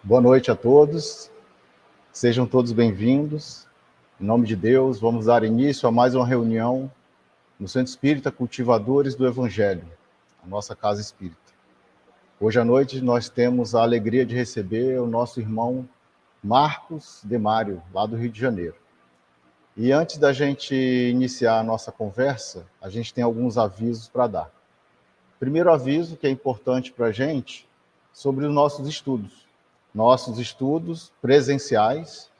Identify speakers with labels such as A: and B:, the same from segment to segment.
A: Boa noite a todos, sejam todos bem-vindos. Em nome de Deus, vamos dar início a mais uma reunião no Centro Espírita Cultivadores do Evangelho, a nossa casa espírita. Hoje à noite nós temos a alegria de receber o nosso irmão Marcos Demário, lá do Rio de Janeiro. E antes da gente iniciar a nossa conversa, a gente tem alguns avisos para dar. Primeiro aviso, que é importante para a gente, sobre os nossos estudos. Nossos estudos presenciais,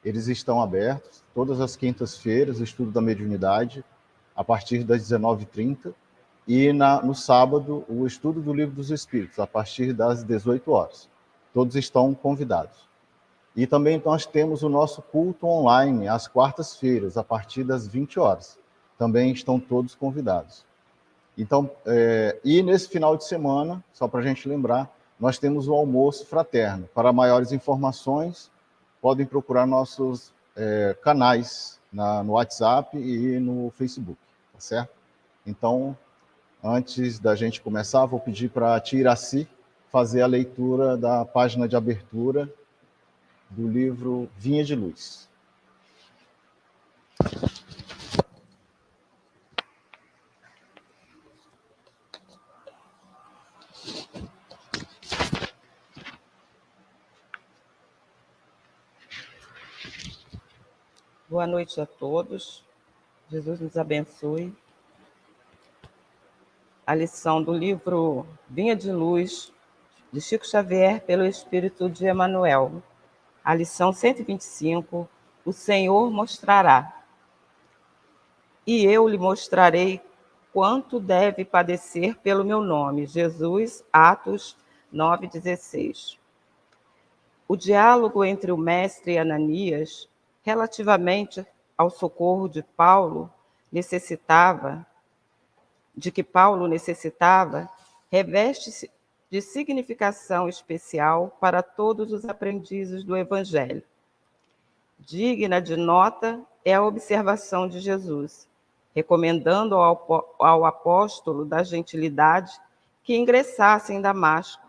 A: eles estão abertos todas as quintas-feiras, o estudo da mediunidade, a partir das 19h30, e no sábado, o estudo do Livro dos Espíritos, a partir das 18 horas. Todos estão convidados. E também nós temos o nosso culto online, às quartas-feiras, a partir das 20 horas. Também estão todos convidados. Então, e nesse final de semana, só para a gente lembrar, nós temos o almoço fraterno. Para maiores informações, podem procurar nossos canais no WhatsApp e no Facebook, tá certo? Então, antes da gente começar, vou pedir para a tia Iraci fazer a leitura da página de abertura do livro Vinha de Luz.
B: Boa noite a todos. Jesus nos abençoe. A lição do livro Vinha de Luz, de Chico Xavier, pelo Espírito de Emmanuel. A lição 125, o Senhor mostrará. E eu lhe mostrarei quanto deve padecer pelo meu nome. Jesus, Atos 9,16. O diálogo entre o mestre e Ananias, relativamente ao socorro de que Paulo necessitava, reveste-se de significação especial para todos os aprendizes do Evangelho. Digna de nota é a observação de Jesus, recomendando ao apóstolo da gentilidade que ingressasse em Damasco,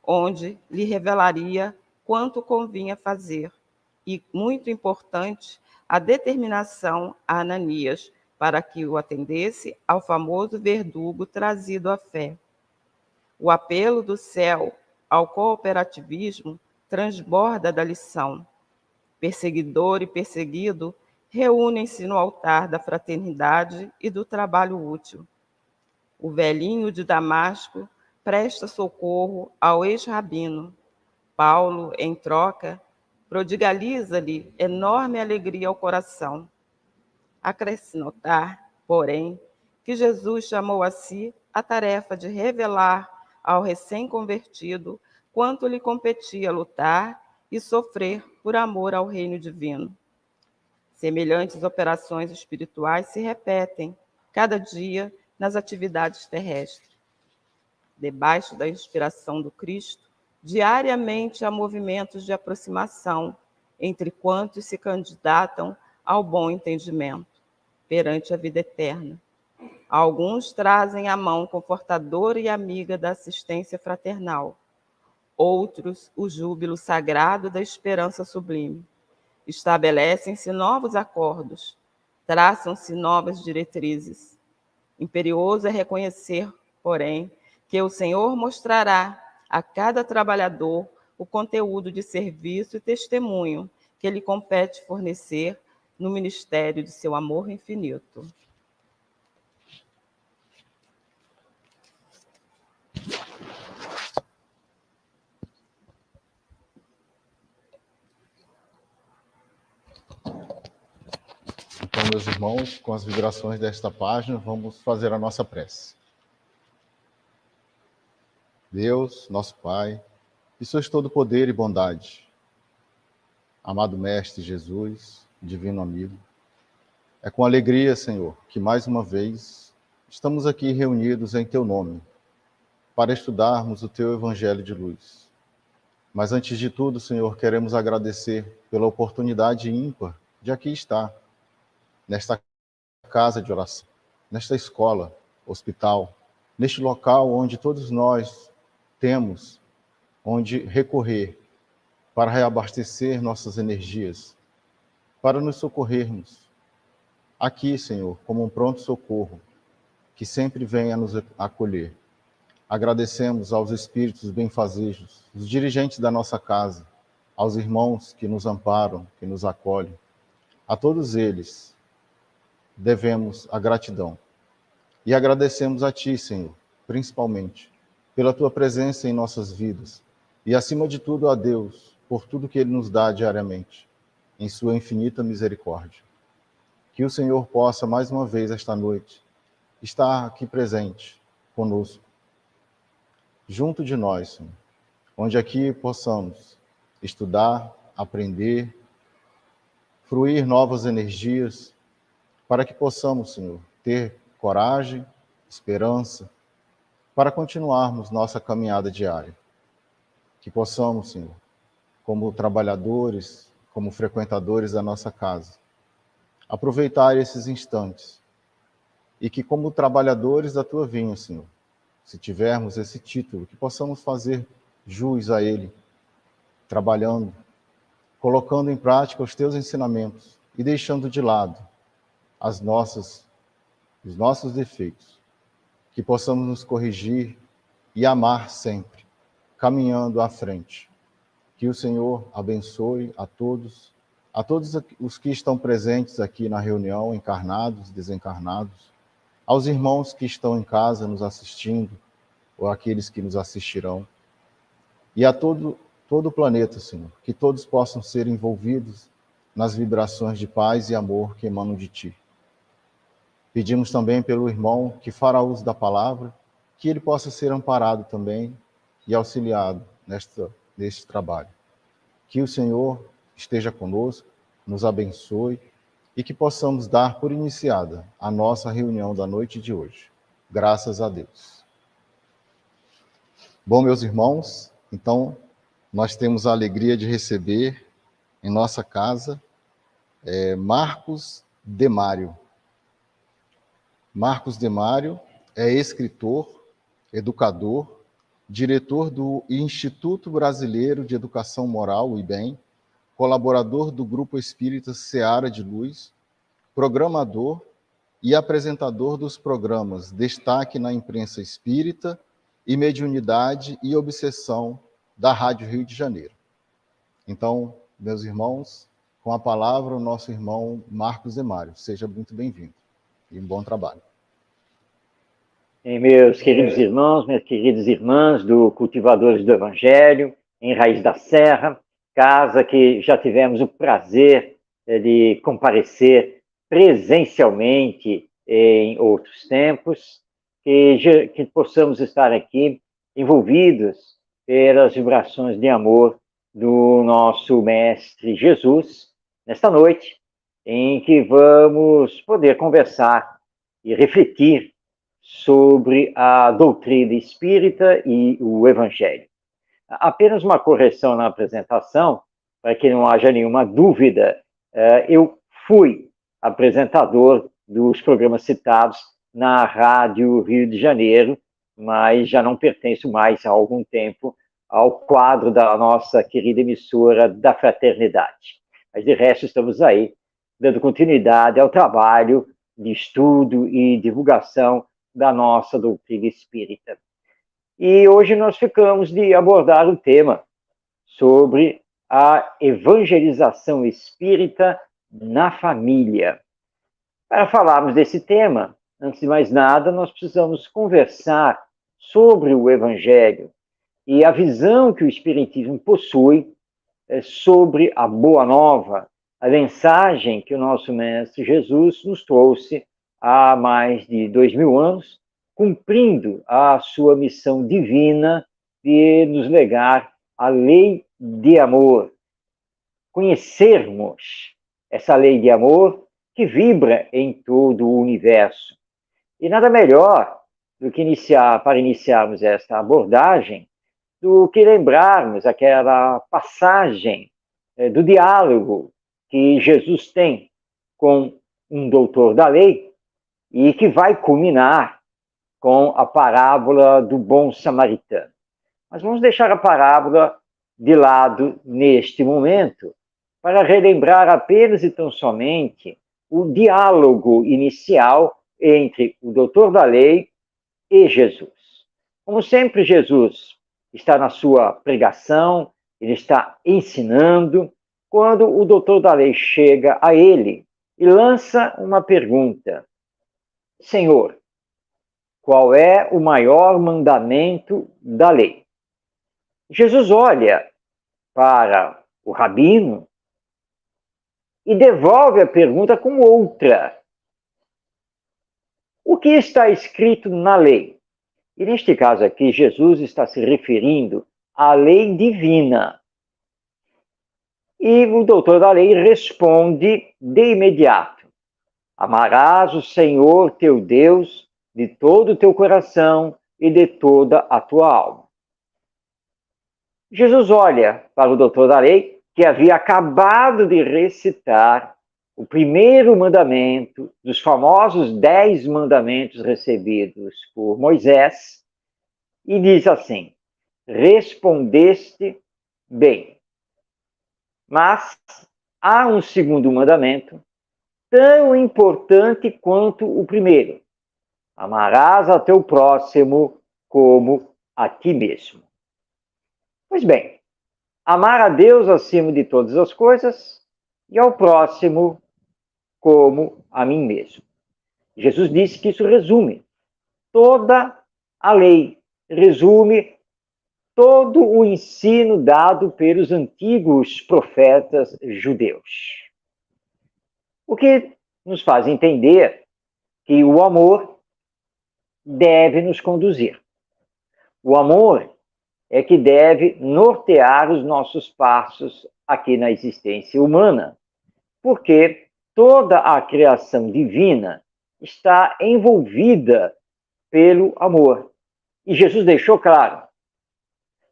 B: onde lhe revelaria quanto convinha fazer, e, muito importante, a determinação a Ananias para que o atendesse ao famoso verdugo trazido à fé. O apelo do céu ao cooperativismo transborda da lição. Perseguidor e perseguido reúnem-se no altar da fraternidade e do trabalho útil. O velhinho de Damasco presta socorro ao ex-rabino. Paulo, em troca, prodigaliza-lhe enorme alegria ao coração. Acresce notar, porém, que Jesus chamou a si a tarefa de revelar ao recém-convertido quanto lhe competia lutar e sofrer por amor ao reino divino. Semelhantes operações espirituais se repetem cada dia nas atividades terrestres. Debaixo da inspiração do Cristo, diariamente há movimentos de aproximação entre quantos se candidatam ao bom entendimento perante a vida eterna. Alguns trazem a mão confortadora e amiga da assistência fraternal. Outros, o júbilo sagrado da esperança sublime. Estabelecem-se novos acordos, traçam-se novas diretrizes. Imperioso é reconhecer, porém, que o Senhor mostrará a cada trabalhador o conteúdo de serviço e testemunho que lhe compete fornecer no ministério de seu amor infinito.
A: Então, meus irmãos, com as vibrações desta página, vamos fazer a nossa prece. Deus, nosso Pai, que sois todo poder e bondade, amado Mestre Jesus, divino amigo, é com alegria, Senhor, que mais uma vez estamos aqui reunidos em Teu nome, para estudarmos o Teu Evangelho de luz. Mas antes de tudo, Senhor, queremos agradecer pela oportunidade ímpar de aqui estar, nesta casa de oração, nesta escola, hospital, neste local onde todos nós temos onde recorrer para reabastecer nossas energias, para nos socorrermos. Aqui, Senhor, como um pronto socorro, que sempre vem a nos acolher. Agradecemos aos espíritos benfazejos, os dirigentes da nossa casa, aos irmãos que nos amparam, que nos acolhem. A todos eles devemos a gratidão. E agradecemos a Ti, Senhor, principalmente, pela Tua presença em nossas vidas. E, acima de tudo, a Deus, por tudo que Ele nos dá diariamente, em Sua infinita misericórdia. Que o Senhor possa, mais uma vez, esta noite, estar aqui presente conosco, junto de nós, Senhor, onde aqui possamos estudar, aprender, fruir novas energias, para que possamos, Senhor, ter coragem, esperança, para continuarmos nossa caminhada diária. Que possamos, Senhor, como trabalhadores, como frequentadores da nossa casa, aproveitar esses instantes e que, como trabalhadores da Tua vinha, Senhor, se tivermos esse título, que possamos fazer jus a ele, trabalhando, colocando em prática os Teus ensinamentos e deixando de lado os nossos defeitos, que possamos nos corrigir e amar sempre, caminhando à frente. Que o Senhor abençoe a todos os que estão presentes aqui na reunião, encarnados, desencarnados, aos irmãos que estão em casa nos assistindo, ou aqueles que nos assistirão, e a todo o planeta, Senhor, que todos possam ser envolvidos nas vibrações de paz e amor que emanam de Ti. Pedimos também pelo irmão que fará uso da palavra, que ele possa ser amparado também e auxiliado neste trabalho. Que o Senhor esteja conosco, nos abençoe e que possamos dar por iniciada a nossa reunião da noite de hoje. Graças a Deus. Bom, meus irmãos, então nós temos a alegria de receber em nossa casa Marcos Demário. Marcos Demário é escritor, educador, diretor do Instituto Brasileiro de Educação Moral, o IBEM, colaborador do Grupo Espírita Seara de Luz, programador e apresentador dos programas Destaque na Imprensa Espírita e Mediunidade e Obsessão da Rádio Rio de Janeiro. Então, meus irmãos, com a palavra o nosso irmão Marcos Demário. Seja muito bem-vindo e um bom trabalho.
C: Meus queridos irmãos, minhas queridas irmãs do Cultivadores do Evangelho, em Raiz da Serra, casa que já tivemos o prazer de comparecer presencialmente em outros tempos, que possamos estar aqui envolvidos pelas vibrações de amor do nosso Mestre Jesus, nesta noite, em que vamos poder conversar e refletir sobre a doutrina espírita e o Evangelho. Apenas uma correção na apresentação, para que não haja nenhuma dúvida, eu fui apresentador dos programas citados na Rádio Rio de Janeiro, mas já não pertenço mais há algum tempo ao quadro da nossa querida emissora da Fraternidade. Mas de resto estamos aí, dando continuidade ao trabalho de estudo e divulgação da nossa doutrina espírita. E hoje nós ficamos de abordar o tema sobre a evangelização espírita na família. Para falarmos desse tema, antes de mais nada, nós precisamos conversar sobre o Evangelho e a visão que o Espiritismo possui sobre a Boa Nova, a mensagem que o nosso Mestre Jesus nos trouxe há mais de 2000 anos, cumprindo a sua missão divina de nos legar a lei de amor. Conhecermos essa lei de amor que vibra em todo o universo. E nada melhor do que para iniciarmos esta abordagem, do que lembrarmos aquela passagem do diálogo que Jesus tem com um doutor da lei, e que vai culminar com a parábola do bom samaritano. Mas vamos deixar a parábola de lado neste momento para relembrar apenas e tão somente o diálogo inicial entre o doutor da lei e Jesus. Como sempre, Jesus está na sua pregação, ele está ensinando, quando o doutor da lei chega a ele e lança uma pergunta: Senhor, qual é o maior mandamento da lei? Jesus olha para o rabino e devolve a pergunta com outra. O que está escrito na lei? E neste caso aqui, Jesus está se referindo à lei divina. E o doutor da lei responde de imediato: amarás o Senhor teu Deus de todo o teu coração e de toda a tua alma. Jesus olha para o doutor da lei, que havia acabado de recitar o primeiro mandamento dos famosos 10 mandamentos recebidos por Moisés, e diz assim: respondeste bem. Mas há um segundo mandamento, tão importante quanto o primeiro: amarás a teu próximo como a ti mesmo. Pois bem, amar a Deus acima de todas as coisas e ao próximo como a mim mesmo. Jesus disse que isso resume toda a lei, resume todo o ensino dado pelos antigos profetas judeus. O que nos faz entender que o amor deve nos conduzir. O amor é que deve nortear os nossos passos aqui na existência humana, porque toda a criação divina está envolvida pelo amor. E Jesus deixou claro: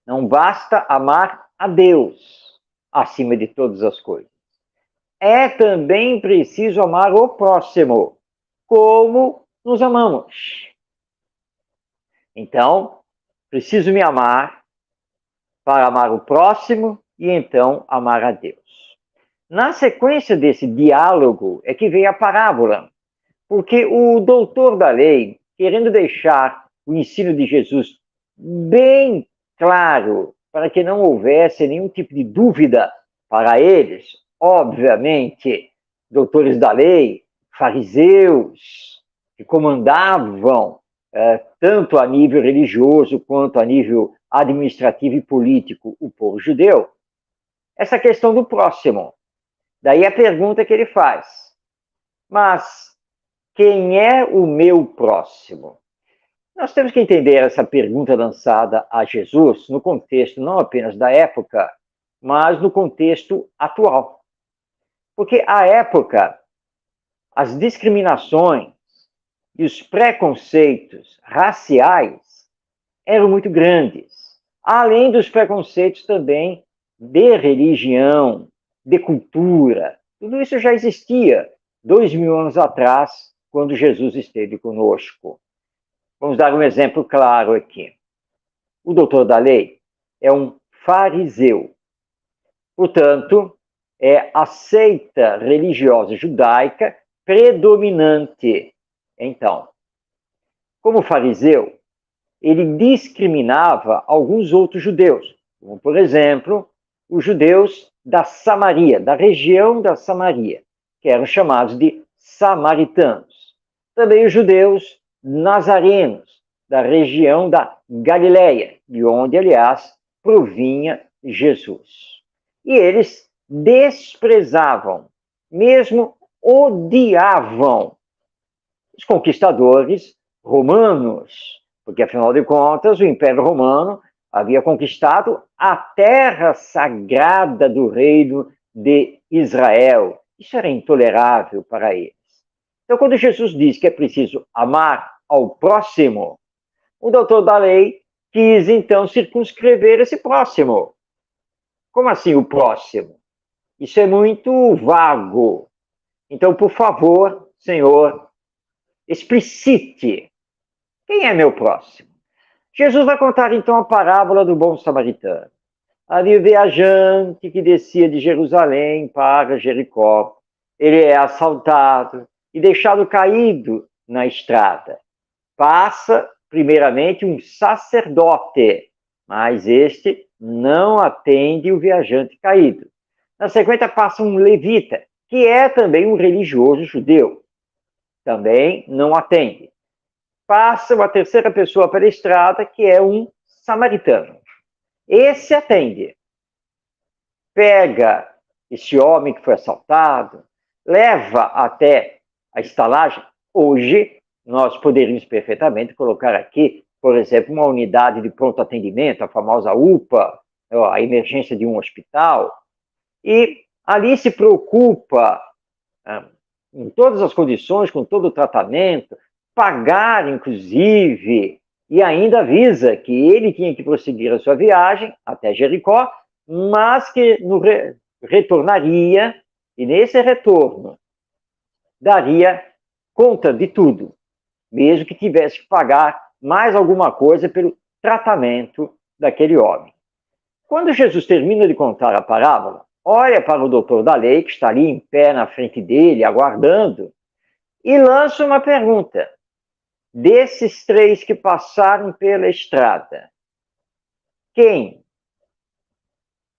C: não basta amar a Deus acima de todas as coisas. É também preciso amar o próximo, como nos amamos. Então, preciso me amar para amar o próximo e então amar a Deus. Na sequência desse diálogo é que vem a parábola, porque o doutor da lei, querendo deixar o ensino de Jesus bem claro, para que não houvesse nenhum tipo de dúvida para eles, obviamente, doutores da lei, fariseus, que comandavam tanto a nível religioso quanto a nível administrativo e político o povo judeu, essa questão do próximo. Daí a pergunta que ele faz: mas quem é o meu próximo? Nós temos que entender essa pergunta lançada a Jesus no contexto não apenas da época, mas no contexto atual. Porque à época, as discriminações e os preconceitos raciais eram muito grandes, além dos preconceitos também de religião, de cultura. Tudo isso já existia 2000 anos atrás, quando Jesus esteve conosco. Vamos dar um exemplo claro aqui. O doutor da lei é um fariseu. Portanto, é a seita religiosa judaica predominante. Então, como fariseu, ele discriminava alguns outros judeus, como, por exemplo, os judeus da Samaria, da região da Samaria, que eram chamados de samaritanos. Também os judeus nazarenos, da região da Galileia, de onde, aliás, provinha Jesus. E eles desprezavam, mesmo odiavam, os conquistadores romanos, porque, afinal de contas, o Império Romano havia conquistado a terra sagrada do reino de Israel. Isso era intolerável para eles. Então, quando Jesus diz que é preciso amar ao próximo, o doutor da lei quis, então, circunscrever esse próximo. Como assim o próximo? Isso é muito vago. Então, por favor, Senhor, explicite quem é meu próximo. Jesus vai contar, então, a parábola do bom samaritano. havia viajante que descia de Jerusalém para Jericó. Ele é assaltado e deixado caído na estrada. Passa, primeiramente, um sacerdote, mas este não atende o viajante caído. Na sequência, passa um levita, que é também um religioso judeu. Também não atende. Passa uma terceira pessoa pela estrada, que é um samaritano. Esse atende. Pega esse homem que foi assaltado, leva até a estalagem. Hoje, nós poderíamos perfeitamente colocar aqui, por exemplo, uma unidade de pronto atendimento, a famosa UPA, a emergência de um hospital, e ali se preocupa em todas as condições, com todo o tratamento, pagar, inclusive, e ainda avisa que ele tinha que prosseguir a sua viagem até Jericó, mas que retornaria, e nesse retorno daria conta de tudo, mesmo que tivesse que pagar mais alguma coisa pelo tratamento daquele homem. Quando Jesus termina de contar a parábola, olha para o doutor da lei, que está ali em pé na frente dele, aguardando, e lança uma pergunta. Desses 3 que passaram pela estrada, quem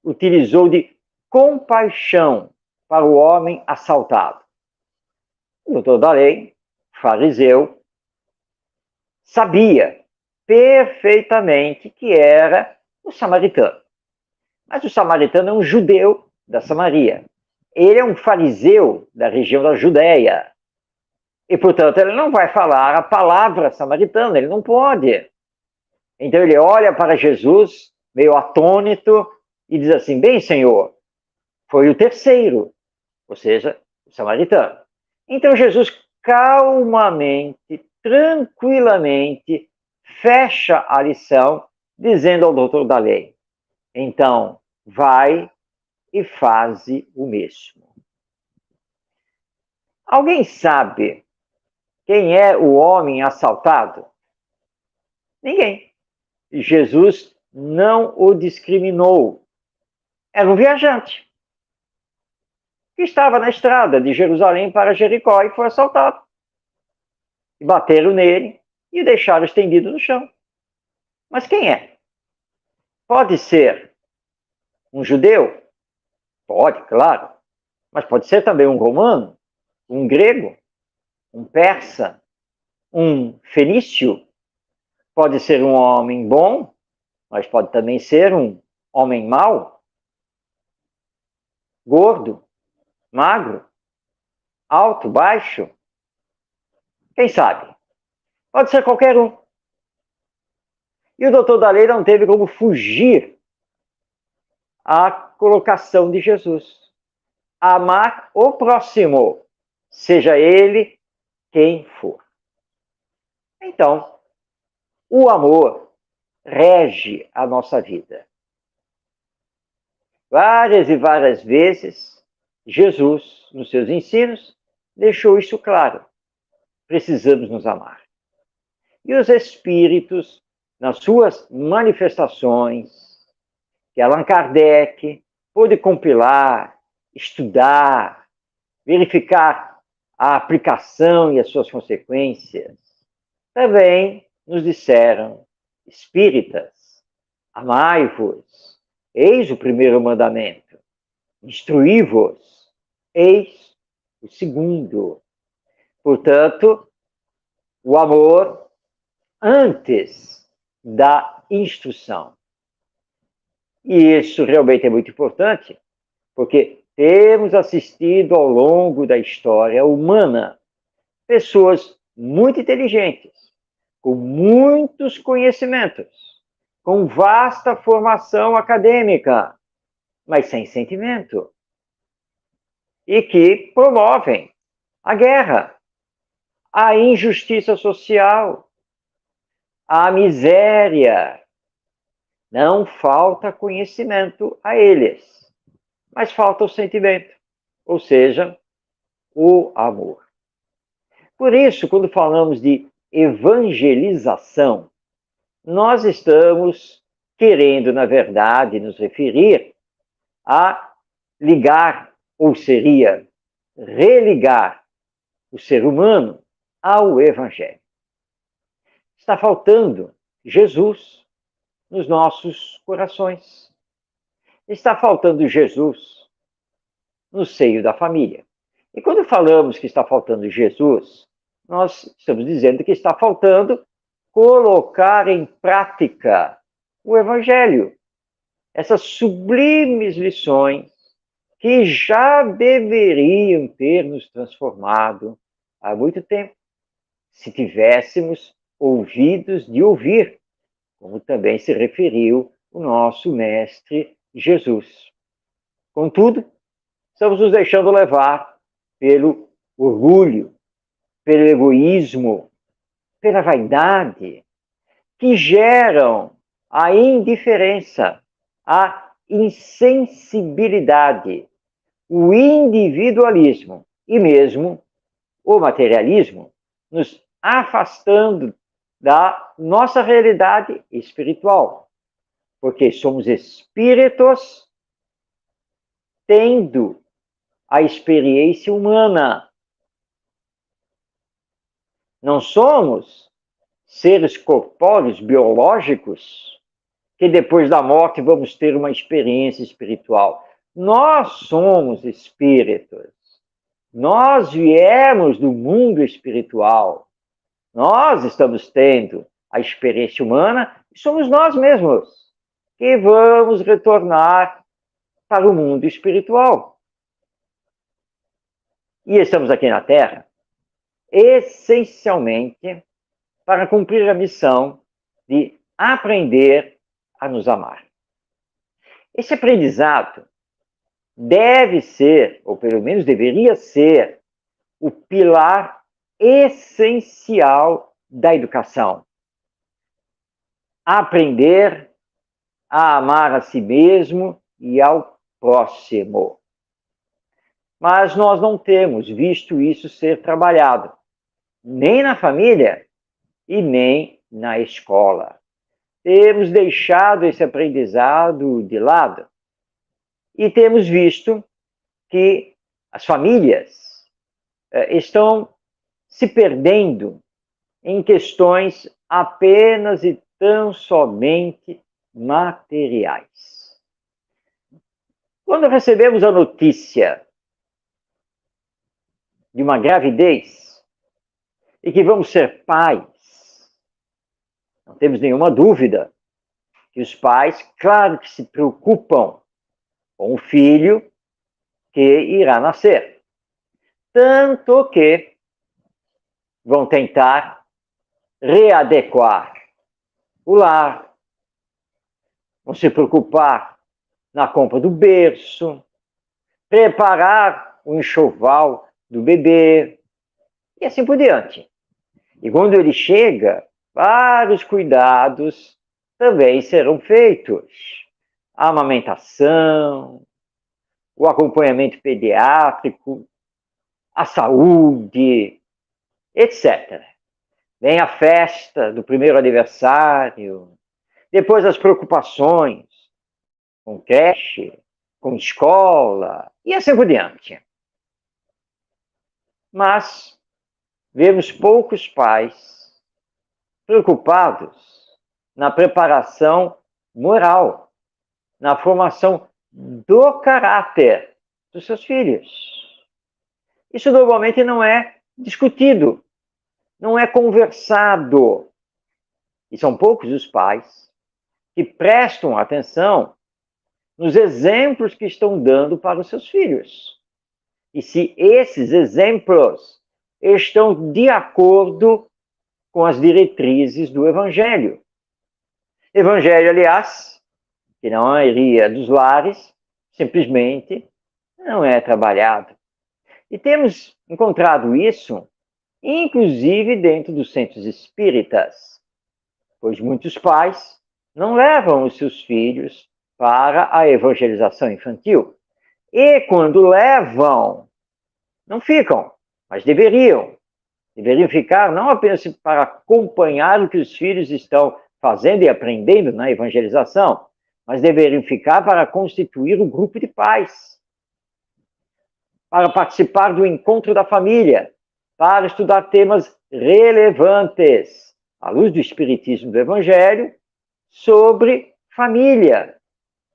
C: utilizou de compaixão para o homem assaltado? O doutor da lei, fariseu, sabia perfeitamente que era o samaritano. Mas o samaritano é um judeu da Samaria. Ele é um fariseu da região da Judéia. E, portanto, ele não vai falar a palavra samaritana, ele não pode. Então, ele olha para Jesus, meio atônito, e diz assim: bem, Senhor, foi o terceiro, ou seja, o samaritano. Então, Jesus calmamente, tranquilamente, fecha a lição, dizendo ao doutor da lei: então, vai e faze o mesmo. Alguém sabe quem é o homem assaltado? Ninguém. Jesus não o discriminou. Era um viajante que estava na estrada de Jerusalém para Jericó e foi assaltado. E bateram nele e o deixaram estendido no chão. Mas quem é? Pode ser um judeu? Pode, claro. Mas pode ser também um romano, um grego, um persa, um fenício. Pode ser um homem bom, mas pode também ser um homem mau, gordo, magro, alto, baixo. Quem sabe? Pode ser qualquer um. E o doutor da lei não teve como fugir à colocação de Jesus. Amar o próximo, seja ele quem for. Então, o amor rege a nossa vida. Várias e várias vezes, Jesus, nos seus ensinos, deixou isso claro. Precisamos nos amar. E os espíritos, nas suas manifestações, que Allan Kardec pôde compilar, estudar, verificar a aplicação e as suas consequências, também nos disseram: espíritas, amai-vos, eis o primeiro mandamento, instruí-vos, eis o segundo. Portanto, o amor antes da instrução. E isso realmente é muito importante, porque temos assistido ao longo da história humana pessoas muito inteligentes, com muitos conhecimentos, com vasta formação acadêmica, mas sem sentimento, e que promovem a guerra, a injustiça social, a miséria. Não falta conhecimento a eles, mas falta o sentimento, ou seja, o amor. Por isso, quando falamos de evangelização, nós estamos querendo, na verdade, nos referir a ligar, ou seria religar o ser humano ao Evangelho. Está faltando Jesus nos nossos corações. Está faltando Jesus no seio da família. E quando falamos que está faltando Jesus, nós estamos dizendo que está faltando colocar em prática o Evangelho. Essas sublimes lições que já deveriam ter nos transformado há muito tempo, se tivéssemos ouvidos de ouvir, como também se referiu o nosso Mestre Jesus. Contudo, estamos nos deixando levar pelo orgulho, pelo egoísmo, pela vaidade, que geram a indiferença, a insensibilidade, o individualismo e mesmo o materialismo, nos afastando da nossa realidade espiritual, porque somos espíritos tendo a experiência humana. Não somos seres corpóreos, biológicos, que depois da morte vamos ter uma experiência espiritual. Nós somos espíritos. Nós viemos do mundo espiritual. Nós estamos tendo a experiência humana e somos nós mesmos que vamos retornar para o mundo espiritual. E estamos aqui na Terra, essencialmente, para cumprir a missão de aprender a nos amar. Esse aprendizado deve ser, ou pelo menos deveria ser, o pilar essencial da educação. Aprender a amar a si mesmo e ao próximo. Mas nós não temos visto isso ser trabalhado, nem na família e nem na escola. Temos deixado esse aprendizado de lado e temos visto que as famílias estão se perdendo em questões apenas e tão somente materiais. Quando recebemos a notícia de uma gravidez e que vamos ser pais, não temos nenhuma dúvida que os pais, claro que se preocupam com o filho que irá nascer. Tanto que vão tentar readequar o lar, vão se preocupar na compra do berço, preparar o enxoval do bebê, e assim por diante. E quando ele chega, vários cuidados também serão feitos. A amamentação, o acompanhamento pediátrico, a saúde, etc. Vem a festa do primeiro aniversário, depois as preocupações com creche, com escola, e assim por diante. Mas vemos poucos pais preocupados na preparação moral, na formação do caráter dos seus filhos. Isso normalmente não é discutido, não é conversado. E são poucos os pais que prestam atenção nos exemplos que estão dando para os seus filhos. E se esses exemplos estão de acordo com as diretrizes do Evangelho. Evangelho, aliás, que na maioria dos lares, simplesmente não é trabalhado. E temos encontrado isso, inclusive dentro dos centros espíritas, pois muitos pais não levam os seus filhos para a evangelização infantil. E quando levam, não ficam, mas deveriam. Deveriam ficar não apenas para acompanhar o que os filhos estão fazendo e aprendendo na evangelização, mas deveriam ficar para constituir um grupo de pais, para participar do encontro da família, para estudar temas relevantes, à luz do Espiritismo do Evangelho, sobre família,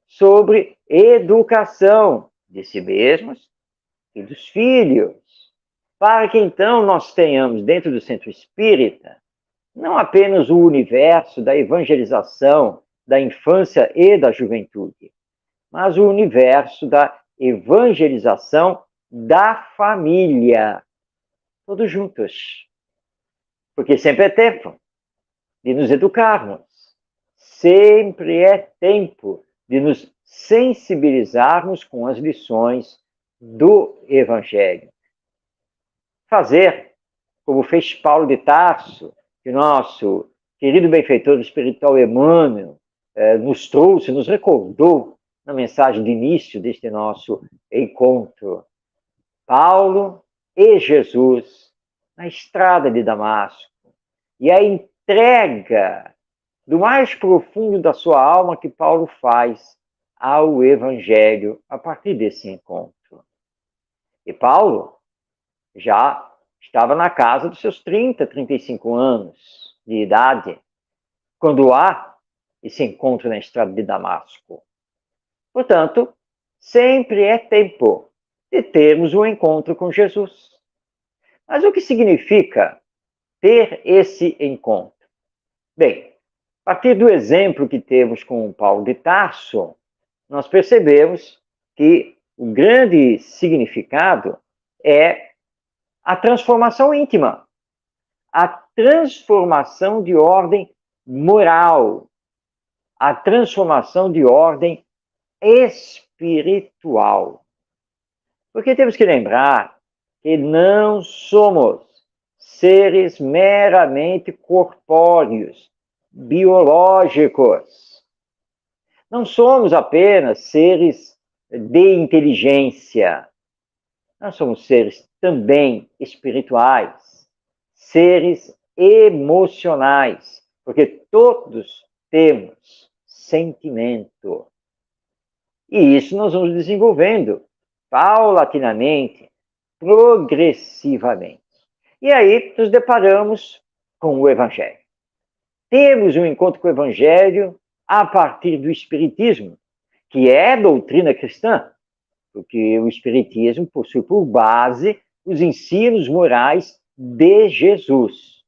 C: sobre educação de si mesmos e dos filhos, para que então nós tenhamos dentro do Centro Espírita não apenas o universo da evangelização da infância e da juventude, mas o universo da evangelização da família, todos juntos. Porque sempre é tempo de nos educarmos, sempre é tempo de nos sensibilizarmos com as lições do Evangelho. Fazer como fez Paulo de Tarso, que nosso querido benfeitor espiritual Emmanuel nos trouxe, nos recordou na mensagem de início deste nosso encontro. Paulo e Jesus na estrada de Damasco, e a entrega do mais profundo da sua alma que Paulo faz ao Evangelho a partir desse encontro. E Paulo já estava na casa dos seus 30, 35 anos de idade, quando há esse encontro na estrada de Damasco. Portanto, sempre é tempo de termos um encontro com Jesus. Mas o que significa ter esse encontro? Bem, a partir do exemplo que temos com Paulo de Tarso, nós percebemos que o grande significado é a transformação íntima, a transformação de ordem moral, a transformação de ordem espiritual. Porque temos que lembrar que não somos seres meramente corpóreos, biológicos. Não somos apenas seres de inteligência. Nós somos seres também espirituais, seres emocionais, porque todos temos sentimento. E isso nós vamos desenvolvendo paulatinamente, progressivamente. E aí nos deparamos com o Evangelho. Temos um encontro com o Evangelho a partir do Espiritismo, que é doutrina cristã, porque o Espiritismo possui por base os ensinos morais de Jesus.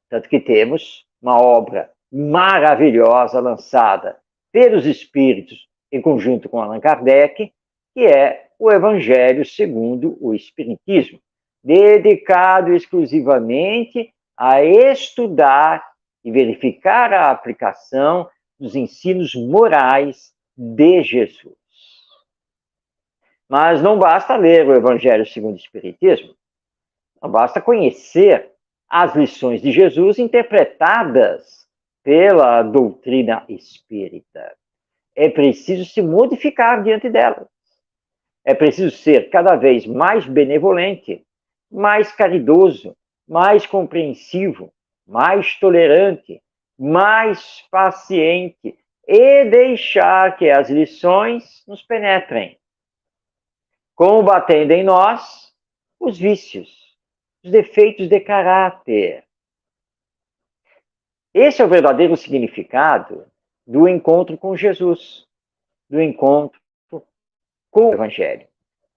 C: Tanto que temos uma obra maravilhosa lançada pelos Espíritos, em conjunto com Allan Kardec, que é o Evangelho segundo o Espiritismo, dedicado exclusivamente a estudar e verificar a aplicação dos ensinos morais de Jesus. Mas não basta ler o Evangelho segundo o Espiritismo, não basta conhecer as lições de Jesus interpretadas pela doutrina espírita. É preciso se modificar diante delas. É preciso ser cada vez mais benevolente, mais caridoso, mais compreensivo, mais tolerante, mais paciente e deixar que as lições nos penetrem, combatendo em nós os vícios, os defeitos de caráter. Esse é o verdadeiro significado do encontro com Jesus, do encontro com o Evangelho.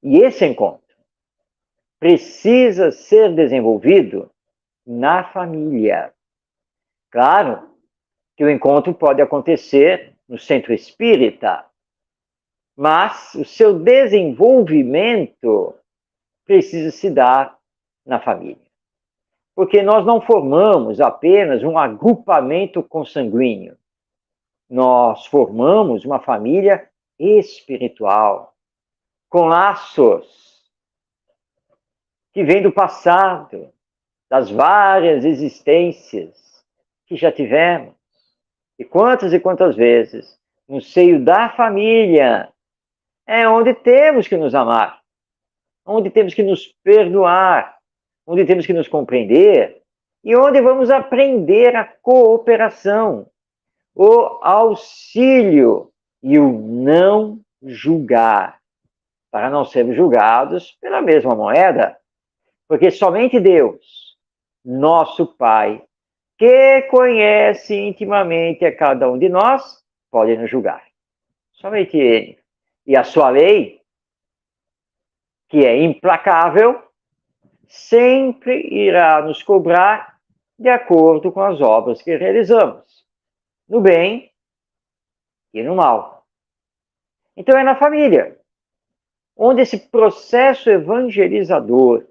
C: E esse encontro precisa ser desenvolvido na família. Claro que o encontro pode acontecer no centro espírita, mas o seu desenvolvimento precisa se dar na família. Porque nós não formamos apenas um agrupamento consanguíneo. Nós formamos uma família espiritual, com laços que vêm do passado, das várias existências que já tivemos. E quantas vezes, no seio da família, é onde temos que nos amar, onde temos que nos perdoar, onde temos que nos compreender e onde vamos aprender a cooperação, o auxílio e o não julgar, para não sermos julgados pela mesma moeda, porque somente Deus, nosso Pai, que conhece intimamente a cada um de nós, pode nos julgar. Somente Ele. E a sua lei, que é implacável, sempre irá nos cobrar de acordo com as obras que realizamos, no bem e no mal. Então é na família, onde esse processo evangelizador,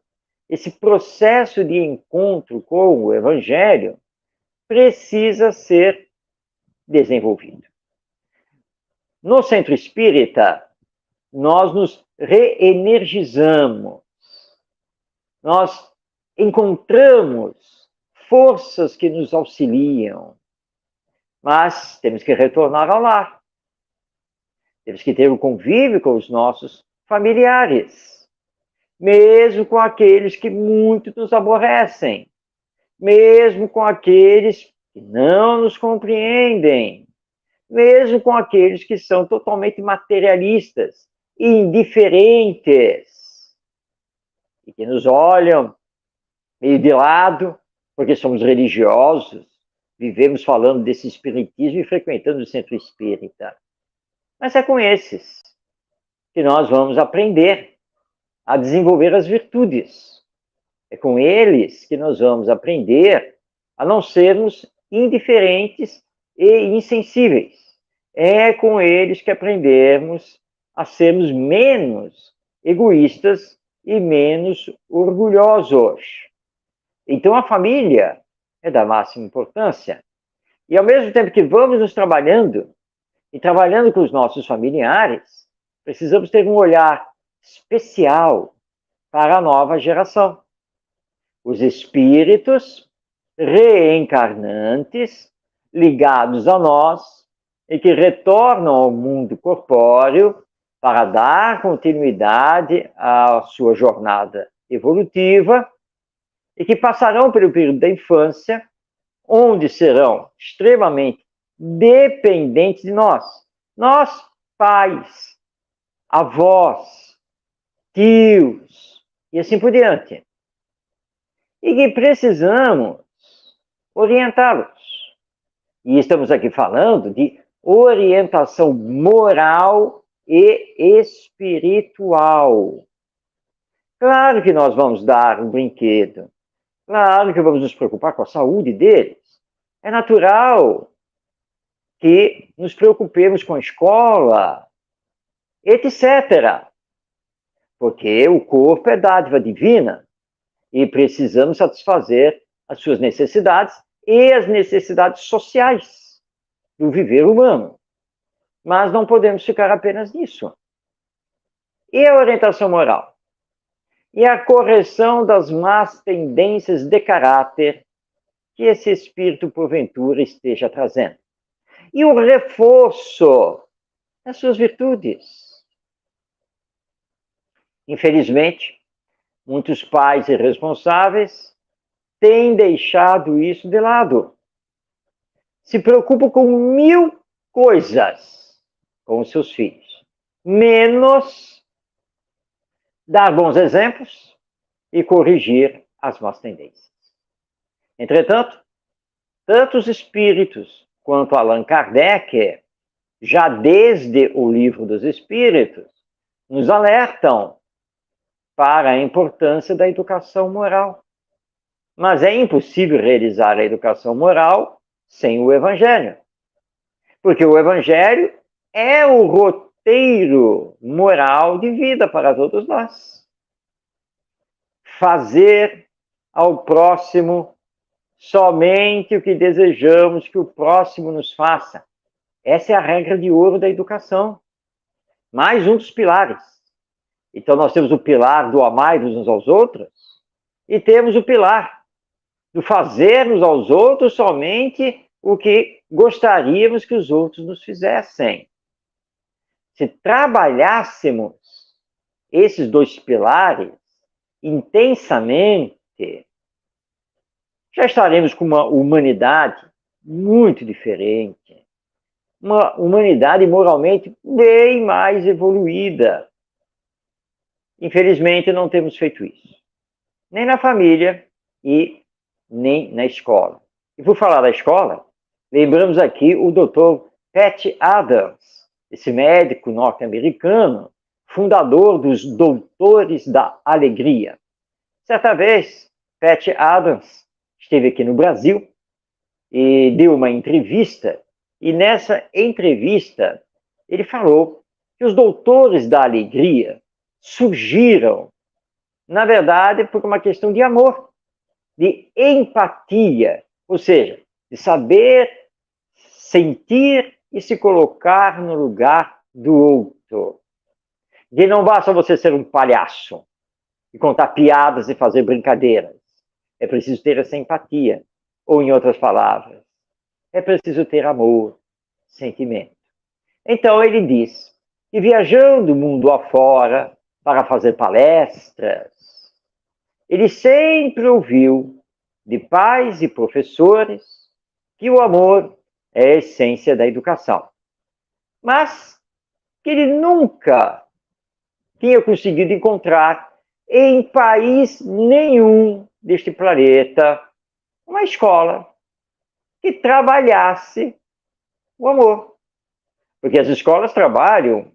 C: esse processo de encontro com o Evangelho, precisa ser desenvolvido. No centro espírita, nós nos reenergizamos, nós encontramos forças que nos auxiliam, mas temos que retornar ao lar. Temos que ter um convívio com os nossos familiares, mesmo com aqueles que muito nos aborrecem, mesmo com aqueles que não nos compreendem, mesmo com aqueles que são totalmente materialistas, indiferentes, e que nos olham meio de lado, porque somos religiosos, vivemos falando desse espiritismo e frequentando o centro espírita. Mas é com esses que nós vamos aprender a desenvolver as virtudes. É com eles que nós vamos aprender a não sermos indiferentes e insensíveis. É com eles que aprendemos a sermos menos egoístas e menos orgulhosos. Então a família é da máxima importância. E ao mesmo tempo que vamos nos trabalhando, e trabalhando com os nossos familiares, precisamos ter um olhar especial para a nova geração. Os espíritos reencarnantes, ligados a nós, e que retornam ao mundo corpóreo para dar continuidade à sua jornada evolutiva, e que passarão pelo período da infância, onde serão extremamente dependentes de nós. Nós, pais, avós, tios, e assim por diante. E que precisamos orientá-los. E estamos aqui falando de orientação moral e espiritual. Claro que nós vamos dar um brinquedo. Claro que vamos nos preocupar com a saúde deles. É natural que nos preocupemos com a escola, etc. Porque o corpo é dádiva divina e precisamos satisfazer as suas necessidades e as necessidades sociais do viver humano. Mas não podemos ficar apenas nisso. E a orientação moral? E a correção das más tendências de caráter que esse espírito, porventura, esteja trazendo. E o reforço das suas virtudes. Infelizmente, muitos pais irresponsáveis têm deixado isso de lado. Se preocupam com 1000 coisas com os seus filhos, menos dar bons exemplos e corrigir as más tendências. Entretanto, tanto os espíritos quanto Allan Kardec, já desde o Livro dos Espíritos, nos alertam para a importância da educação moral. Mas é impossível realizar a educação moral sem o Evangelho. Porque o Evangelho é o roteiro moral de vida para todos nós. Fazer ao próximo somente o que desejamos que o próximo nos faça. Essa é a regra de ouro da educação. Mais um dos pilares. Então nós temos o pilar do amar-nos uns aos outros e temos o pilar do fazermos aos outros somente o que gostaríamos que os outros nos fizessem. Se trabalhássemos esses dois pilares intensamente, já estaremos com uma humanidade muito diferente. uma humanidade moralmente bem mais evoluída. Infelizmente, não temos feito isso. Nem na família e nem na escola. E por falar da escola, lembramos aqui o Dr. Pat Adams, esse médico norte-americano, fundador dos Doutores da Alegria. Certa vez, Pat Adams esteve aqui no Brasil e deu uma entrevista, e nessa entrevista ele falou que os Doutores da Alegria surgiram, na verdade, por uma questão de amor, de empatia, ou seja, de saber sentir e se colocar no lugar do outro. De não basta você ser um palhaço e contar piadas e fazer brincadeiras. É preciso ter essa empatia. Ou, em outras palavras, é preciso ter amor, sentimento. Então, ele diz que viajando o mundo afora para fazer palestras, ele sempre ouviu de pais e professores que o amor é a essência da educação. Mas que ele nunca tinha conseguido encontrar em país nenhum deste planeta uma escola que trabalhasse o amor. Porque as escolas trabalham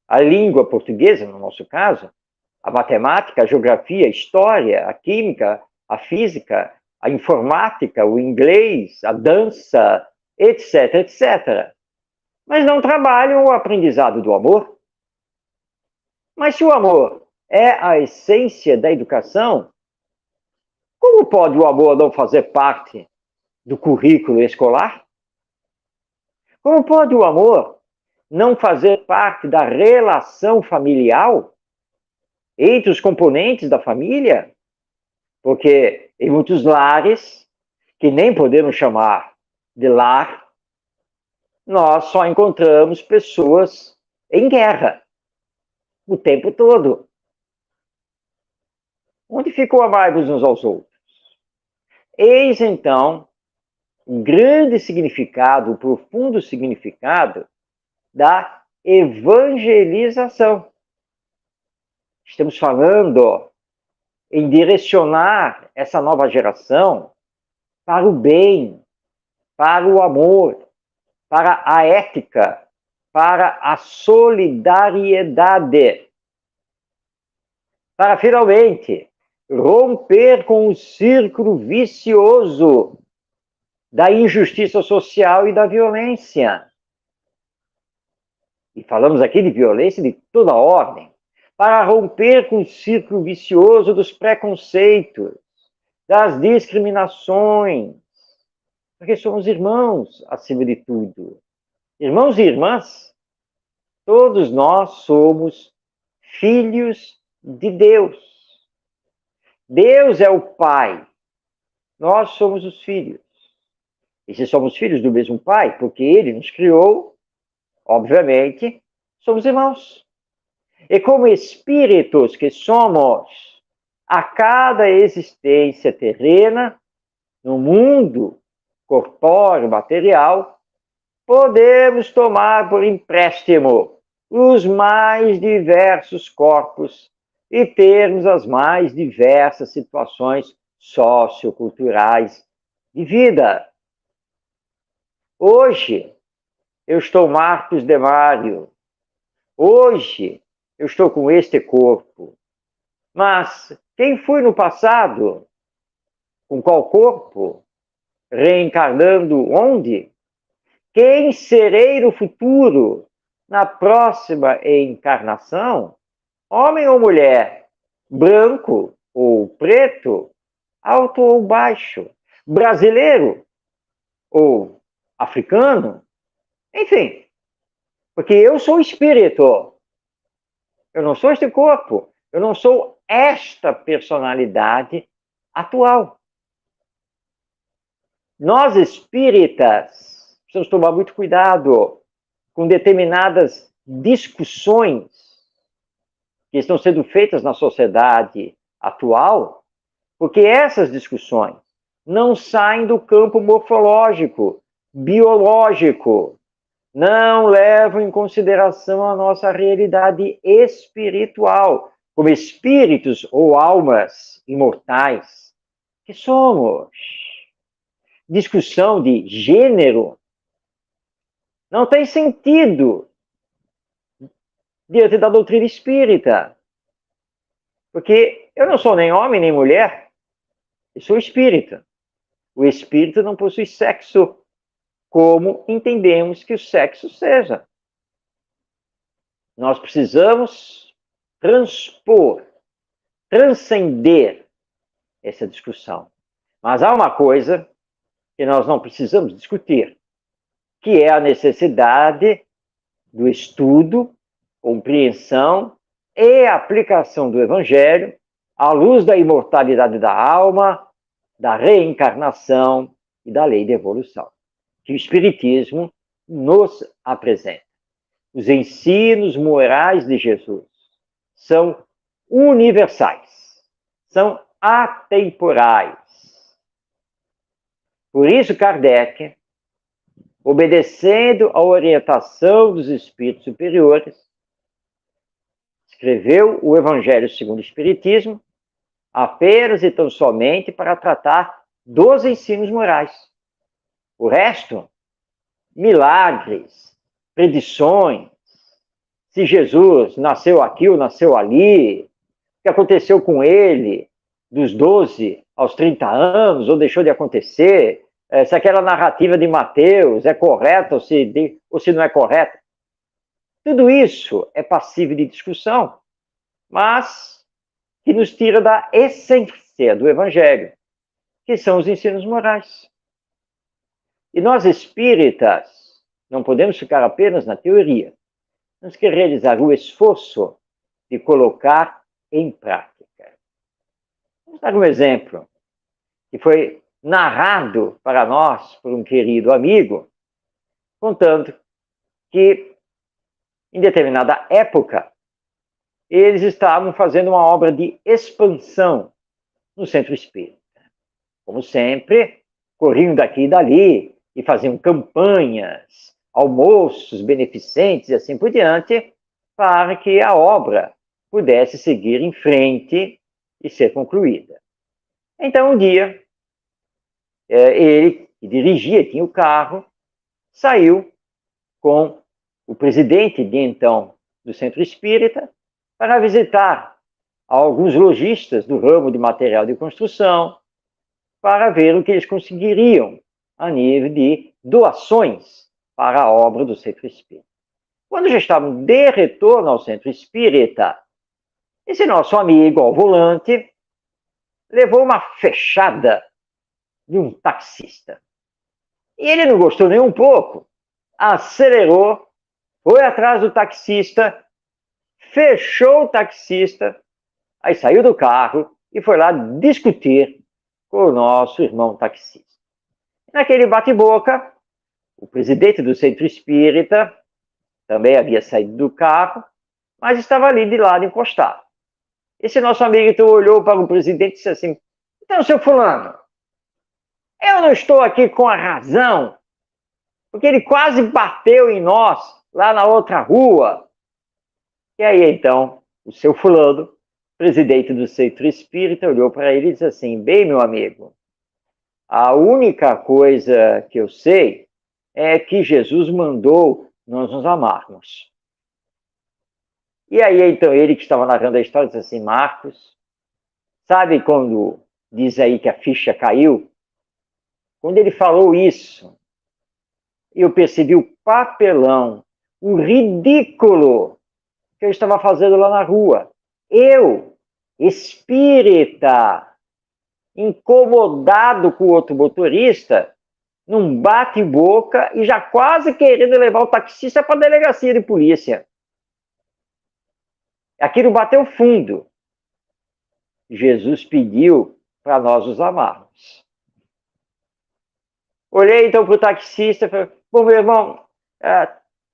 C: a língua portuguesa, no nosso caso, a matemática, a geografia, a história, a química, a física, a informática, o inglês, a dança, etc, etc. Mas não trabalham o aprendizado do amor. Mas se o amor é a essência da educação, como pode o amor não fazer parte do currículo escolar? Como pode o amor não fazer parte da relação familiar entre os componentes da família? Porque em muitos lares, que nem podemos chamar de lar, nós só encontramos pessoas em guerra o tempo todo. Onde ficou amar-vos uns aos outros? Eis, então, um grande significado, um profundo significado da evangelização. Estamos falando em direcionar essa nova geração para o bem, para o amor, para a ética, para a solidariedade, para finalmente romper com o círculo vicioso da injustiça social e da violência. E falamos aqui de violência de toda ordem, para romper com o círculo vicioso dos preconceitos, das discriminações, porque somos irmãos acima de tudo. Irmãos e irmãs, todos nós somos filhos de Deus. Deus é o Pai, nós somos os filhos. E se somos filhos do mesmo Pai, porque Ele nos criou, obviamente, somos irmãos. E como espíritos que somos, a cada existência terrena, no mundo corpóreo, material, podemos tomar por empréstimo os mais diversos corpos e termos as mais diversas situações socioculturais de vida. Hoje, eu estou Marcos Demário. Hoje, eu estou com este corpo. Mas quem fui no passado? Com qual corpo? Reencarnando onde? Quem serei no futuro? Na próxima encarnação? Homem ou mulher? Branco ou preto? Alto ou baixo? Brasileiro ou africano? Enfim, porque eu sou espírito. Eu não sou este corpo. Eu não sou esta personalidade atual. Nós espíritas precisamos tomar muito cuidado com determinadas discussões que estão sendo feitas na sociedade atual, porque essas discussões não saem do campo morfológico, biológico. não levam em consideração a nossa realidade espiritual, como espíritos ou almas imortais que somos. Discussão de gênero não tem sentido diante da doutrina espírita, porque eu não sou nem homem nem mulher, eu sou espírito. O espírito não possui sexo, como entendemos que o sexo seja. Nós precisamos transpor, transcender essa discussão. Mas há uma coisa que nós não precisamos discutir, que é a necessidade do estudo, compreensão e aplicação do Evangelho à luz da imortalidade da alma, da reencarnação e da lei de evolução, que o Espiritismo nos apresenta. Os ensinos morais de Jesus são universais, são atemporais. Por isso, Kardec, obedecendo à orientação dos espíritos superiores, escreveu o Evangelho segundo o Espiritismo apenas e tão somente para tratar dos ensinos morais. O resto, milagres, predições, se Jesus nasceu aqui ou nasceu ali, o que aconteceu com ele dos 12 aos 30 anos, ou deixou de acontecer, se aquela narrativa de Mateus é correta ou se não é correta. Tudo isso é passível de discussão, mas que nos tira da essência do Evangelho, que são os ensinos morais. E nós espíritas não podemos ficar apenas na teoria. Temos que realizar o esforço de colocar em prática. Vamos dar um exemplo que foi narrado para nós por um querido amigo, contando que, em determinada época, eles estavam fazendo uma obra de expansão no centro espírita. Como sempre, corriam daqui e dali e faziam campanhas, almoços beneficentes e assim por diante, para que a obra pudesse seguir em frente e ser concluída. Então, um dia, ele, que dirigia, tinha o carro, saiu com o presidente de então do Centro Espírita para visitar alguns lojistas do ramo de material de construção, para ver o que eles conseguiriam a nível de doações para a obra do Centro Espírita. Quando já estavam de retorno ao Centro Espírita, esse nosso amigo ao volante levou uma fechada de um taxista. E ele não gostou nem um pouco, acelerou, foi atrás do taxista, fechou o taxista, aí saiu do carro e foi lá discutir com o nosso irmão taxista. Naquele bate-boca, o presidente do Centro Espírita também havia saído do carro, mas estava ali de lado encostado. Esse nosso amigo então olhou para o presidente e disse assim: então, seu fulano, eu não estou aqui com a razão, porque ele quase bateu em nós lá na outra rua. E aí então, o seu fulano, presidente do Centro Espírita, olhou para ele e disse assim: bem, meu amigo, a única coisa que eu sei é que Jesus mandou nós nos amarmos. E aí, então, ele que estava narrando a história disse assim: Marcos, sabe quando diz aí que a ficha caiu? Quando ele falou isso, eu percebi o papelão, o ridículo que eu estava fazendo lá na rua. Eu, espírita, incomodado com o outro motorista, num bate-boca e já quase querendo levar o taxista para a delegacia de polícia. Aquilo bateu fundo. Jesus pediu para nós nos amarmos. Olhei então para o taxista e falei: bom, meu irmão,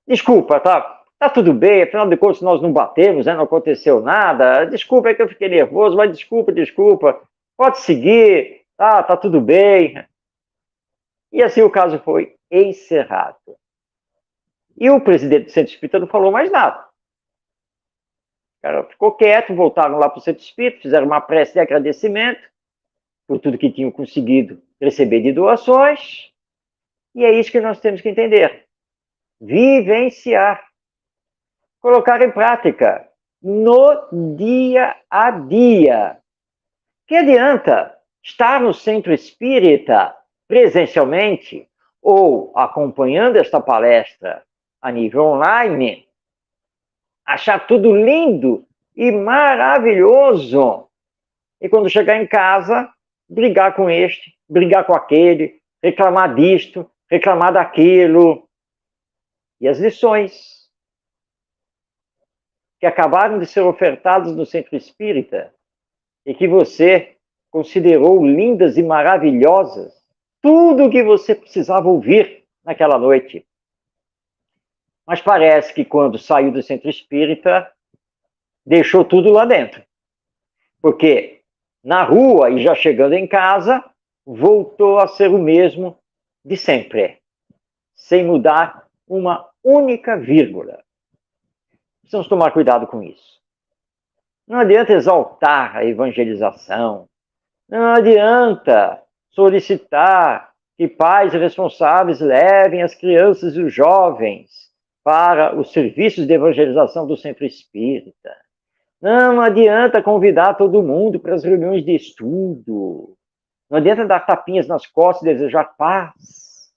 C: desculpa, tá tudo bem, afinal de contas nós não batemos, né, não aconteceu nada, desculpa, é que eu fiquei nervoso, mas desculpa, pode seguir, tá tudo bem. E assim o caso foi encerrado. E o presidente do Centro Espírita não falou mais nada. O cara ficou quieto, voltaram lá para o Centro Espírita, fizeram uma prece de agradecimento por tudo que tinham conseguido receber de doações. E é isso que nós temos que entender. Vivenciar. Colocar em prática. No dia a dia. Que adianta estar no Centro Espírita presencialmente ou acompanhando esta palestra a nível online, achar tudo lindo e maravilhoso, e quando chegar em casa, brigar com este, brigar com aquele, reclamar disto, reclamar daquilo. E as lições que acabaram de ser ofertadas no Centro Espírita e que você considerou lindas e maravilhosas, tudo o que você precisava ouvir naquela noite. Mas parece que quando saiu do Centro Espírita, deixou tudo lá dentro. Porque na rua e já chegando em casa, voltou a ser o mesmo de sempre, sem mudar uma única vírgula. Precisamos tomar cuidado com isso. Não adianta exaltar a evangelização, não adianta solicitar que pais responsáveis levem as crianças e os jovens para os serviços de evangelização do Centro Espírita. Não adianta convidar todo mundo para as reuniões de estudo. Não adianta dar tapinhas nas costas e desejar paz.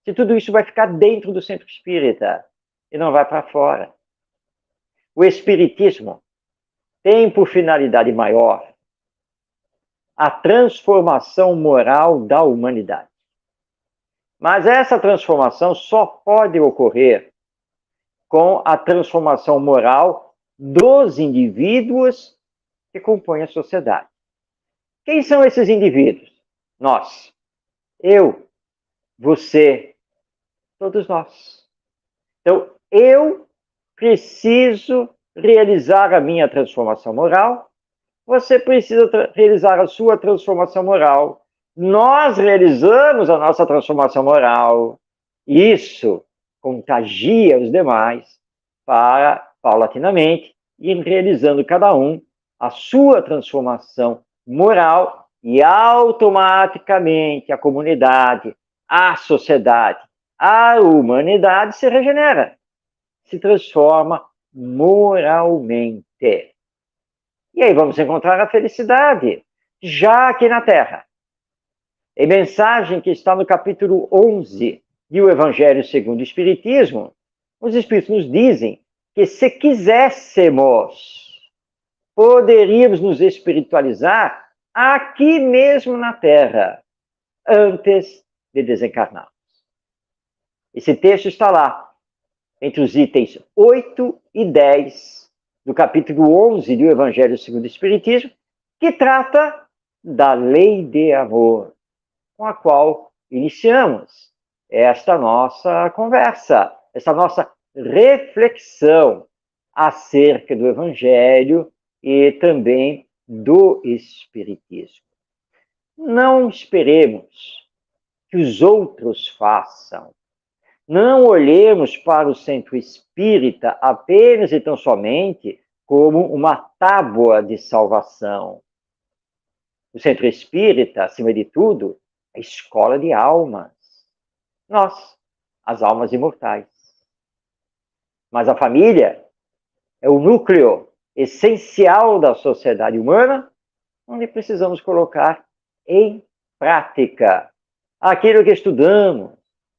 C: Se tudo isso vai ficar dentro do Centro Espírita e não vai para fora. O Espiritismo tem por finalidade maior a transformação moral da humanidade. Mas essa transformação só pode ocorrer com a transformação moral dos indivíduos que compõem a sociedade. Quem são esses indivíduos? Nós. Eu, você, todos nós. Então, eu preciso realizar a minha transformação moral, você precisa realizar a sua transformação moral. Nós realizamos a nossa transformação moral. Isso contagia os demais para, paulatinamente, ir realizando cada um a sua transformação moral e automaticamente a comunidade, a sociedade, a humanidade se regenera, se transforma moralmente. E aí vamos encontrar a felicidade, já aqui na Terra. A mensagem que está no capítulo 11 do Evangelho segundo o Espiritismo, os Espíritos nos dizem que se quiséssemos, poderíamos nos espiritualizar aqui mesmo na Terra, antes de desencarnarmos. Esse texto está lá, entre os itens 8 e 10 do capítulo 11 do Evangelho segundo o Espiritismo, que trata da lei de amor, com a qual iniciamos esta nossa conversa, esta nossa reflexão acerca do Evangelho e também do Espiritismo. Não esperemos que os outros façam. Não olhemos para o Centro Espírita apenas e tão somente como uma tábua de salvação. O Centro Espírita, acima de tudo, é a escola de almas. Nós, as almas imortais. Mas a família é o núcleo essencial da sociedade humana, onde precisamos colocar em prática aquilo que estudamos,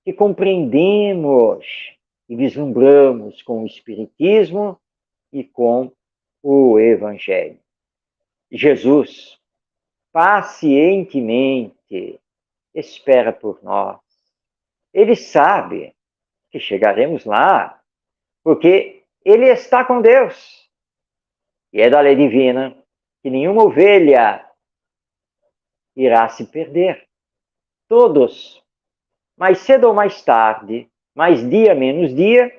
C: que compreendemos e vislumbramos com o Espiritismo e com o Evangelho. Jesus, pacientemente, espera por nós. Ele sabe que chegaremos lá, porque ele está com Deus. E é da lei divina que nenhuma ovelha irá se perder. Todos, mais cedo ou mais tarde, mais dia menos dia,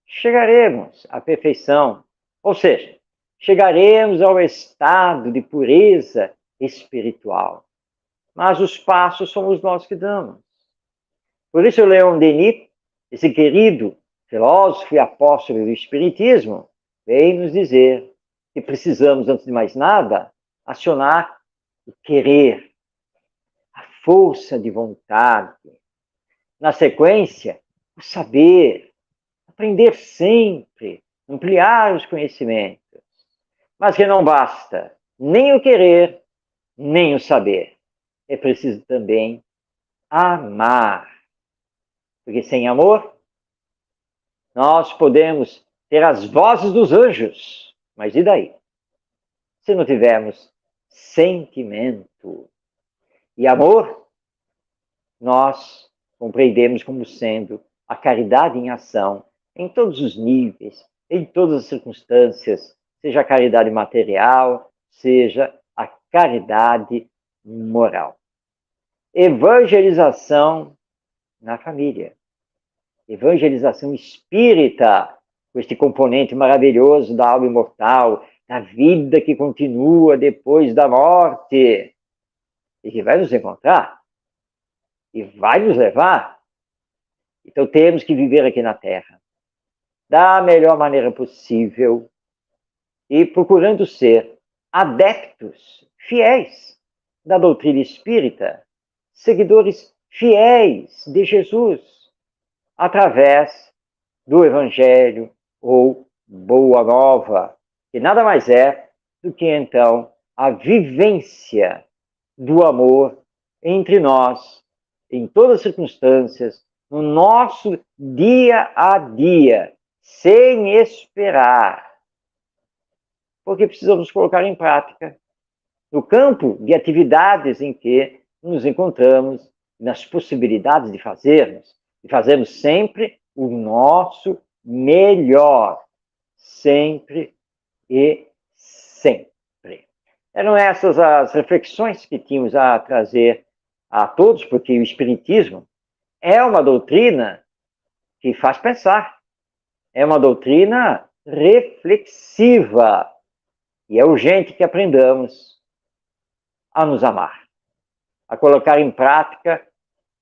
C: chegaremos à perfeição. Ou seja, chegaremos ao estado de pureza espiritual. Mas os passos somos nós que damos. Por isso, Leon Denis esse querido filósofo e apóstolo do Espiritismo, veio nos dizer que precisamos, antes de mais nada, acionar o querer, a força de vontade. Na sequência, o saber, aprender sempre, ampliar os conhecimentos. Mas que não basta nem o querer, nem o saber. É preciso também amar. Porque sem amor, nós podemos ter as vozes dos anjos, mas e daí? Se não tivermos sentimento e amor, nós compreendemos como sendo a caridade em ação, em todos os níveis, em todas as circunstâncias, seja a caridade material, seja a caridade moral. Evangelização na família. Evangelização espírita, com este componente maravilhoso da alma imortal, da vida que continua depois da morte, e que vai nos encontrar, e vai nos levar. Então temos que viver aqui na Terra da melhor maneira possível e procurando ser adeptos fiéis da doutrina espírita, seguidores fiéis de Jesus, através do Evangelho ou Boa Nova, que nada mais é do que, então, a vivência do amor entre nós, em todas as circunstâncias, no nosso dia a dia, sem esperar. Porque precisamos colocar em prática no campo de atividades em que nos encontramos, nas possibilidades de fazermos sempre o nosso melhor, sempre e sempre. Eram essas as reflexões que tínhamos a trazer a todos, porque o Espiritismo é uma doutrina que faz pensar, é uma doutrina reflexiva, e é urgente que aprendamos a nos amar, a colocar em prática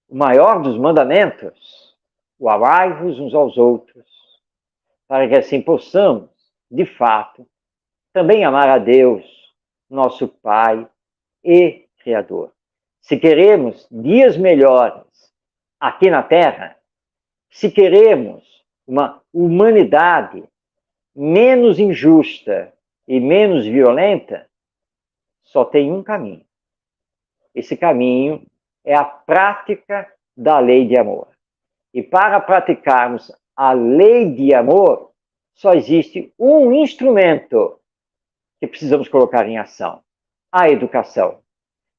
C: o maior dos mandamentos, o amai-vos uns aos outros, para que assim possamos, de fato, também amar a Deus, nosso Pai e Criador. Se queremos dias melhores aqui na Terra, se queremos uma humanidade menos injusta e menos violenta, só tem um caminho. Esse caminho é a prática da lei de amor. E para praticarmos a lei de amor, só existe um instrumento que precisamos colocar em ação: a educação.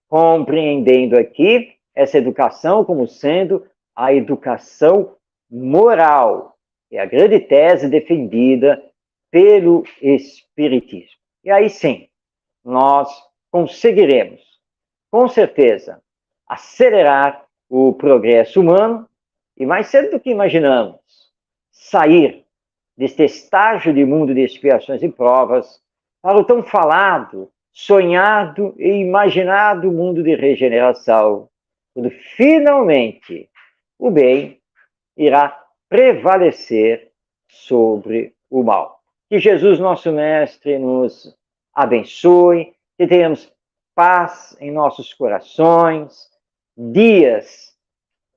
C: Compreendendo aqui essa educação como sendo a educação moral, é a grande tese defendida pelo Espiritismo. E aí sim, nós conseguiremos, com certeza, acelerar o progresso humano e, mais cedo do que imaginamos, sair deste estágio de mundo de expiações e provas para o tão falado, sonhado e imaginado mundo de regeneração, quando finalmente o bem irá prevalecer sobre o mal. Que Jesus, nosso Mestre, nos abençoe, que tenhamos paz em nossos corações, dias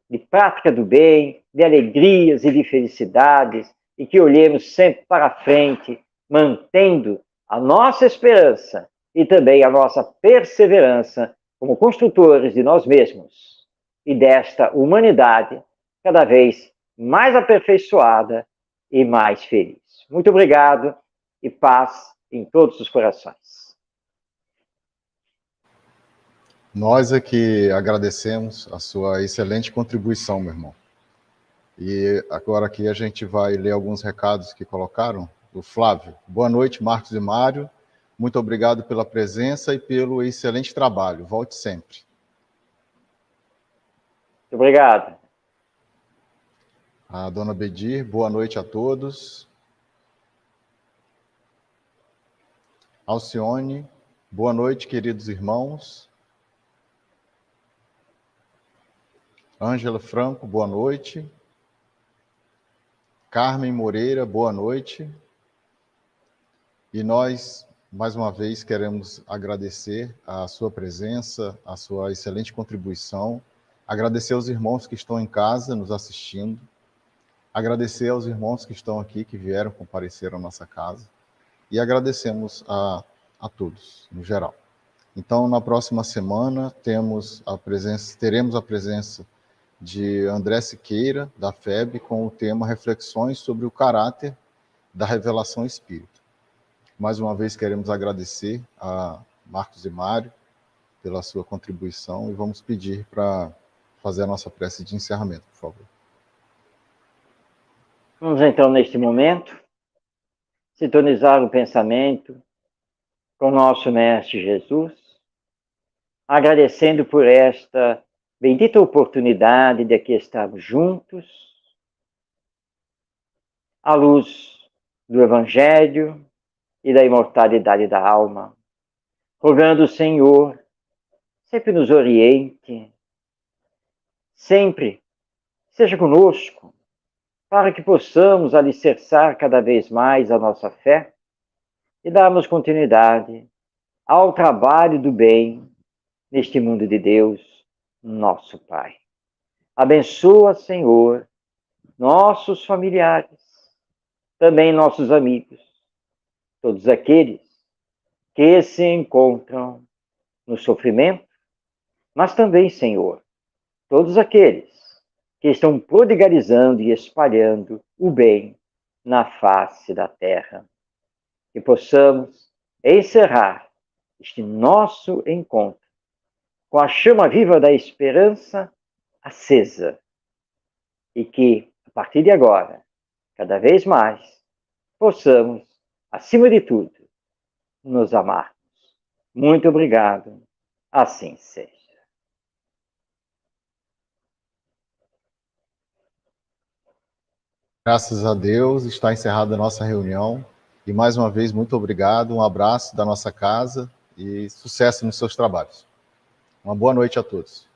C: de prática do bem, de alegrias e de felicidades, e que olhemos sempre para frente, mantendo a nossa esperança e também a nossa perseverança como construtores de nós mesmos e desta humanidade cada vez mais aperfeiçoada e mais feliz. Muito obrigado e paz em todos os corações.
A: Nós é que agradecemos a sua excelente contribuição, meu irmão. E agora aqui a gente vai ler alguns recados que colocaram. O Flávio. Boa noite, Marcos e Mário. Muito obrigado pela presença e pelo excelente trabalho. Volte sempre.
C: Muito obrigado.
A: A dona Bedir, boa noite a todos. Alcione, boa noite, queridos irmãos. Ângela Franco, boa noite. Carmen Moreira, boa noite. E nós, mais uma vez, queremos agradecer a sua presença, a sua excelente contribuição, agradecer aos irmãos que estão em casa nos assistindo, agradecer aos irmãos que estão aqui, que vieram comparecer à nossa casa, e agradecemos a todos, no geral. Então, na próxima semana, teremos a presença de André Siqueira, da FEB, com o tema Reflexões sobre o caráter da revelação espírita. Mais uma vez, queremos agradecer a Marcos e Mário pela sua contribuição e vamos pedir para fazer a nossa prece de encerramento, por favor.
C: Vamos, então, neste momento, sintonizar o pensamento com o nosso Mestre Jesus, agradecendo por esta bendita oportunidade de aqui estarmos juntos, à luz do Evangelho e da imortalidade da alma, rogando o Senhor sempre nos oriente, sempre seja conosco, para que possamos alicerçar cada vez mais a nossa fé e darmos continuidade ao trabalho do bem neste mundo de Deus, nosso Pai. Abençoa, Senhor, nossos familiares, também nossos amigos, todos aqueles que se encontram no sofrimento, mas também, Senhor, todos aqueles que estão prodigalizando e espalhando o bem na face da terra. Que possamos encerrar este nosso encontro com a chama viva da esperança acesa e que, a partir de agora, cada vez mais, possamos, acima de tudo, nos amarmos. Muito obrigado. Assim seja.
A: Graças a Deus, está encerrada a nossa reunião. E mais uma vez, muito obrigado, um abraço da nossa casa e sucesso nos seus trabalhos. Uma boa noite a todos.